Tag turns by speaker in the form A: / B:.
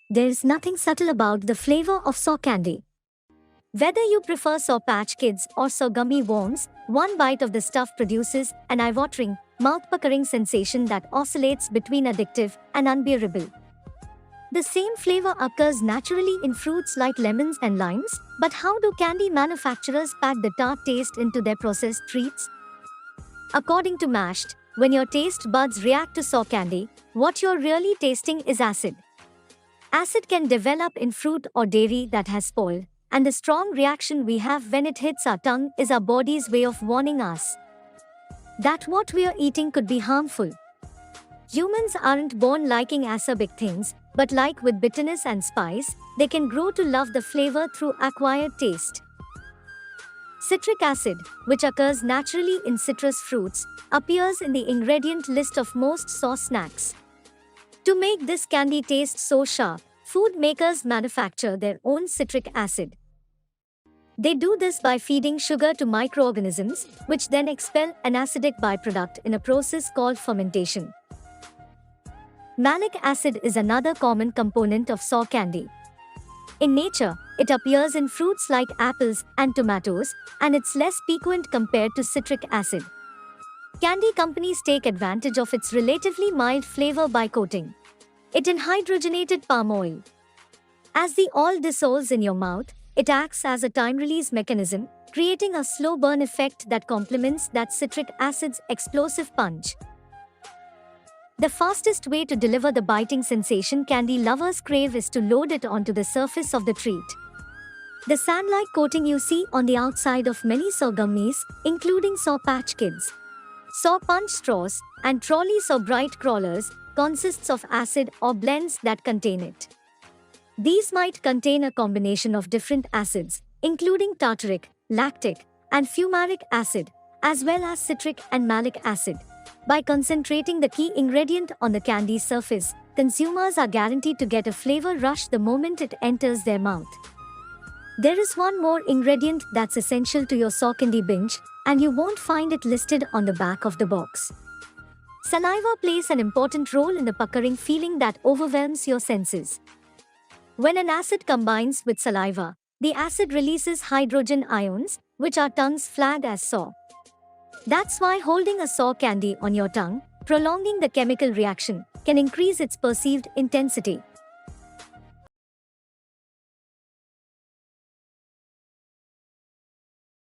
A: There's nothing subtle about the flavor of saw candy. Whether you prefer Saw Patch Kids or Saw gummy worms, one bite of the stuff produces an eye-watering, mouth-puckering sensation that oscillates between addictive and unbearable. The same flavor occurs naturally in fruits like lemons and limes, but how do candy manufacturers pack the tart taste into their processed treats? According to Mashed, when your taste buds react to saw candy, what you're really tasting is acid. Acid can develop in fruit or dairy that has spoiled, and the strong reaction we have when it hits our tongue is our body's way of warning us that what we are eating could be harmful. Humans aren't born liking acerbic things, but like with bitterness and spice, they can grow to love the flavor through acquired taste. Citric acid, which occurs naturally in citrus fruits, appears in the ingredient list of most sauce snacks. To make this candy taste so sharp, food makers manufacture their own citric acid. They do this by feeding sugar to microorganisms, which then expel an acidic byproduct in a process called fermentation. Malic acid is another common component of saw candy. In nature, it appears in fruits like apples and tomatoes, and it's less piquant compared to citric acid. Candy companies take advantage of its relatively mild flavor by coating it in hydrogenated palm oil. As the oil dissolves in your mouth, it acts as a time-release mechanism, creating a slow burn effect that complements that citric acid's explosive punch. The fastest way to deliver the biting sensation candy lovers crave is to load it onto the surface of the treat. The sand-like coating you see on the outside of many saw gummies, including Saw Patch Kids, Saw Punch straws, and Trolli Saw Bright crawlers, consists of acid or blends that contain it. These might contain a combination of different acids, including tartaric, lactic, and fumaric acid, as well as citric and malic acid. By concentrating the key ingredient on the candy's surface, consumers are guaranteed to get a flavor rush the moment it enters their mouth. There is one more ingredient that's essential to your saw candy binge, and you won't find it listed on the back of the box. Saliva plays an important role in the puckering feeling that overwhelms your senses. When an acid combines with saliva, the acid releases hydrogen ions, which our tongues flag as saw. That's why holding a saw candy on your tongue, prolonging the chemical reaction, can increase its perceived intensity.